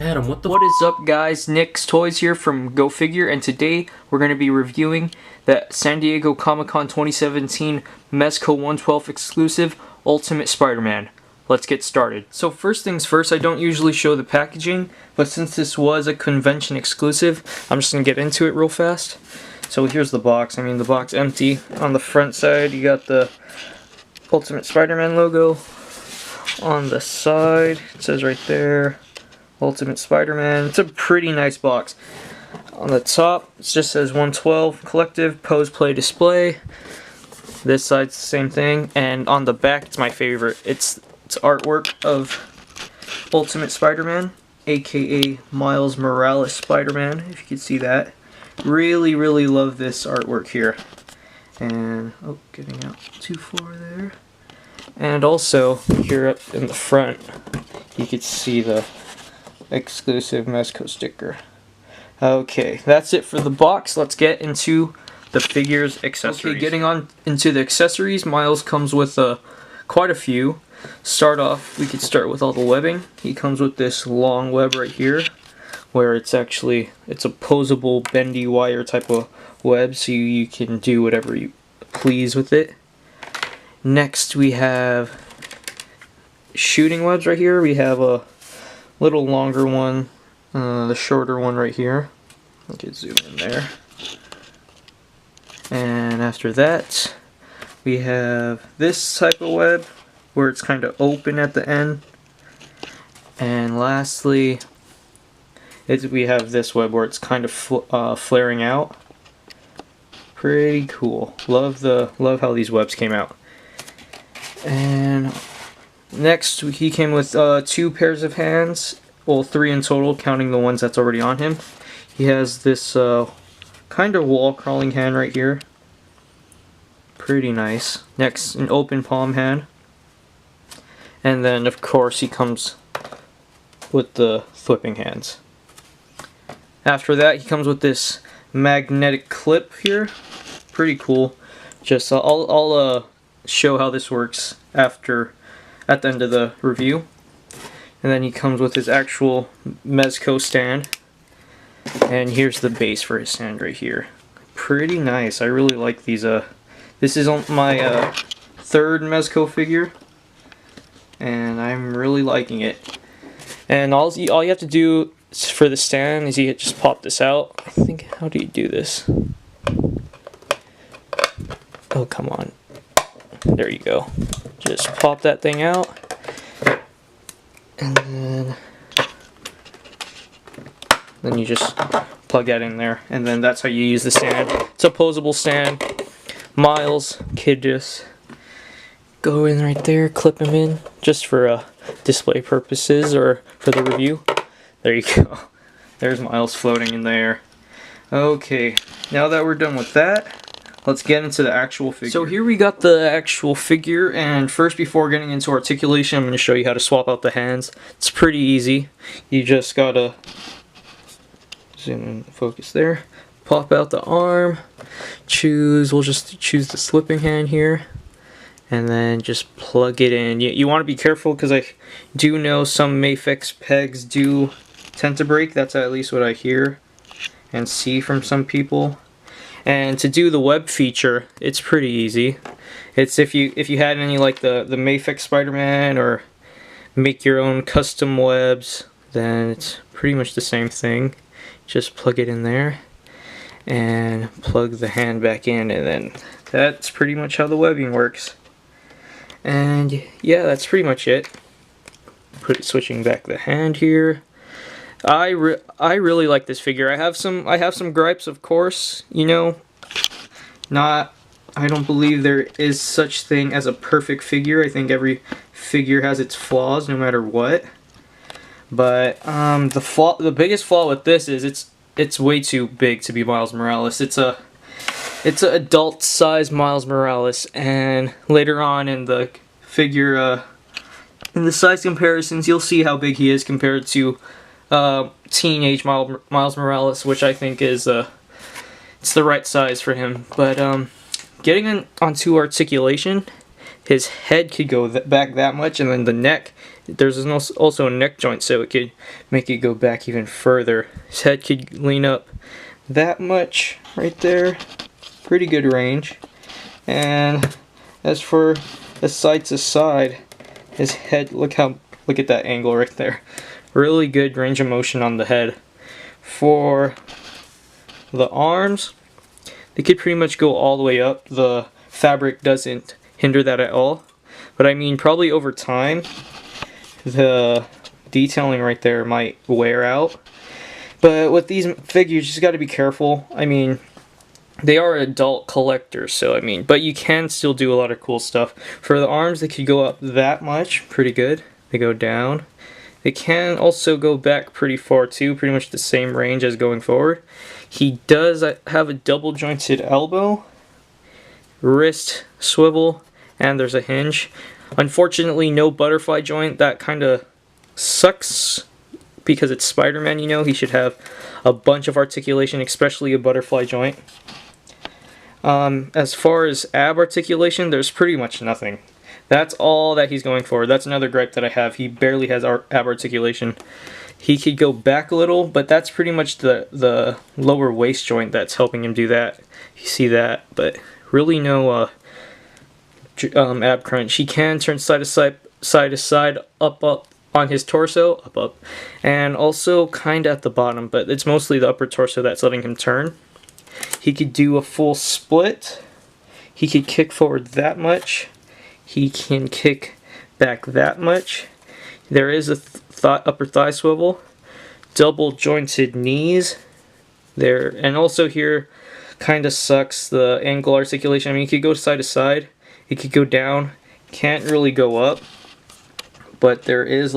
Adam, what is up, guys? Nick's Toys here from GoFigure, and today we're going to be reviewing the San Diego Comic-Con 2017 Mezco 112 exclusive Ultimate Spider-Man. Let's get started. So first things first, I don't usually show the packaging, but since this was a convention exclusive, I'm just going to get into it real fast. So here's the box. I mean, the box empty. On the front side, you got the Ultimate Spider-Man logo. On the side, it says right there, Ultimate Spider-Man. It's a pretty nice box. On the top, it just says 112 Collective Pose Play Display. This side's the same thing, and on the back, it's my favorite. It's artwork of Ultimate Spider-Man, aka Miles Morales Spider-Man, if you can see that. Really love this artwork here. And, oh, getting out too far there. And also, here up in the front, you can see the exclusive Mezco sticker. Okay, that's it for the box. Let's get into the figure's accessories. Okay, getting on into the accessories, Miles comes with quite a few. Start off, we could start with all the webbing. He comes with this long web right here, where it's a posable, bendy wire type of web, so you can do whatever you please with it. Next, we have shooting webs right here. We have a little longer one, the shorter one right here. I can zoom in there. And after that, we have this type of web where it's kind of open at the end. And lastly, we have this web where it's kind of flaring out. Pretty cool. Love how these webs came out. And next, he came with 2 pairs of hands, well, 3 in total, counting the ones that's already on him. He has this kind of wall crawling hand right here. Pretty nice. Next, an open palm hand. And then, of course, he comes with the flipping hands. After that, he comes with this magnetic clip here. Pretty cool. Just I'll show how this works at the end of the review. And then he comes with his actual Mezco stand. And here's the base for his stand right here. Pretty nice. I really like these. This is my 3rd Mezco figure, and I'm really liking it. And all you have to do for the stand is you just pop this out. I think, how do you do this? Oh, come on. There you go. Just pop that thing out, and then you just plug that in there, and then that's how you use the stand. It's a posable stand. Miles could just go in right there, clip him in, just for display purposes or for the review. There you go. There's Miles floating in there. Okay, now that we're done with that, let's get into the actual figure. So here we got the actual figure, and first, before getting into articulation, I'm going to show you how to swap out the hands. It's pretty easy. You just gotta zoom in, focus there. Pop out the arm. We'll just choose the slipping hand here, and then just plug it in. You want to be careful, because I do know some Mafex pegs do tend to break. That's at least what I hear and see from some people. And to do the web feature, it's pretty easy. It's if you had any like the Mafex Spider-Man or make your own custom webs, then it's pretty much the same thing. Just plug it in there and plug the hand back in, and then that's pretty much how the webbing works. And yeah, that's pretty much it. Switching back the hand here. I really like this figure. I have some gripes, of course. You know, I don't believe there is such thing as a perfect figure. I think every figure has its flaws, no matter what. But the biggest flaw with this is it's way too big to be Miles Morales. It's an adult size Miles Morales, and later on in the figure, in the size comparisons, you'll see how big he is compared to teenage Miles Morales, which I think is it's the right size for him. But getting onto articulation, his head could go back that much, and then the neck, there's also a neck joint, so it could make it go back even further. His head could lean up that much right there. Pretty good range. And as for the side to side, his head, look at that angle right there. Really good range of motion on the head. For the arms, they could pretty much go all the way up. The fabric doesn't hinder that at all. But I mean, probably over time, the detailing right there might wear out. But with these figures, you just got to be careful. I mean, they are adult collectors, so I mean, but you can still do a lot of cool stuff. For the arms, they could go up that much, pretty good. They go down. They can also go back pretty far too, pretty much the same range as going forward. He does have a double jointed elbow, wrist swivel, and there's a hinge. Unfortunately, no butterfly joint. That kind of sucks because it's Spider-Man, you know. He should have a bunch of articulation, especially a butterfly joint. As far as ab articulation, there's pretty much nothing. That's all that he's going for. That's another gripe that I have. He barely has ab articulation. He could go back a little, but that's pretty much the lower waist joint that's helping him do that. You see that, but really no ab crunch. He can turn side to side, up on his torso, up, and also kind of at the bottom, but it's mostly the upper torso that's letting him turn. He could do a full split. He could kick forward that much. He can kick back that much. There is a upper thigh swivel, double jointed knees there, and also here kind of sucks the ankle articulation. I mean, he could go side to side, he could go down, can't really go up, but there's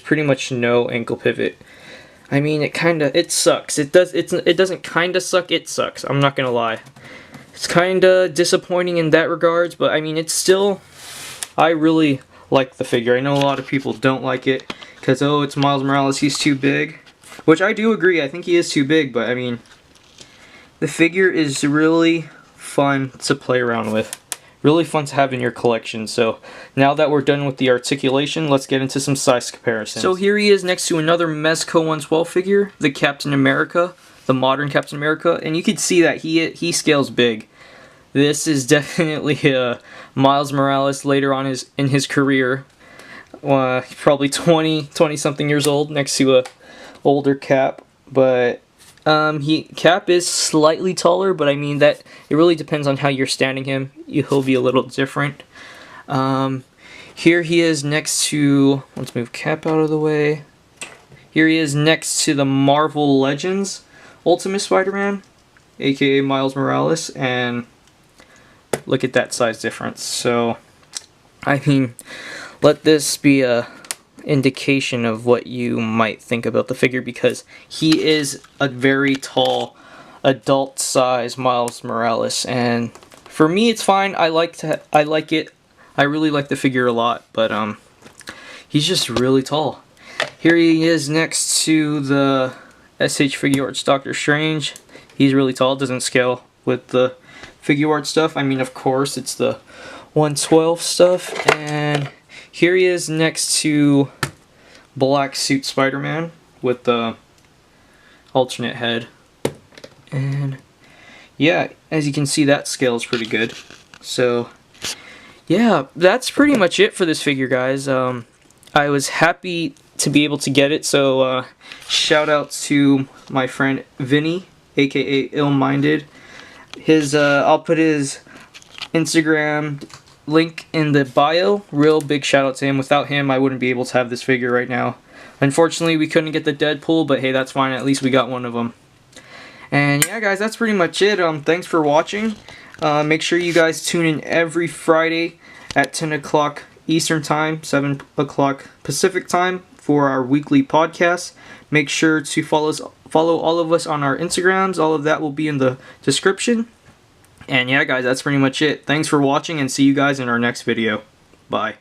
pretty much no ankle pivot. I mean, it sucks. It doesn't kinda suck, it sucks. I'm not gonna lie. It's kinda disappointing in that regards, but I mean, it's still, I really like the figure. I know a lot of people don't like it because, oh, it's Miles Morales, he's too big, which I do agree. I think he is too big, but I mean, the figure is really fun to play around with. Really fun to have in your collection. So now that we're done with the articulation, let's get into some size comparisons. So here he is next to another Mezco 112 figure, the Captain America, the modern Captain America, and you can see that he scales big. This is definitely Miles Morales later on in his career. Probably 20 something years old next to a older Cap, but Cap is slightly taller, but I mean that it really depends on how you're standing him. He'll be a little different. Here he is next to, let's move Cap out of the way. Here he is next to the Marvel Legends Ultimate Spider-Man, aka Miles Morales, and look at that size difference. So, I mean, let this be a indication of what you might think about the figure, because he is a very tall adult size Miles Morales, and for me it's fine. I like it. I really like the figure a lot, but he's just really tall. Here he is next to the SH Figure Arts Doctor Strange. He's really tall, doesn't scale with the figure art stuff. I mean, of course, it's the 112 stuff. And here he is next to Black Suit Spider-Man with the alternate head. And yeah, as you can see, that scale is pretty good. So yeah, that's pretty much it for this figure, guys. I was happy to be able to get it, so shout out to my friend Vinny, aka Ill Minded. I'll put his Instagram link in the bio. Real big shout out to him. Without him, I wouldn't be able to have this figure right now. Unfortunately, we couldn't get the Deadpool, but hey, that's fine. At least we got one of them. And yeah, guys, that's pretty much it. Thanks for watching. Make sure you guys tune in every Friday at 10 o'clock Eastern Time, 7 o'clock Pacific Time for our weekly podcast. Make sure to follow all of us on our Instagrams. All of that will be in the description. And yeah, guys, that's pretty much it. Thanks for watching, and see you guys in our next video. Bye.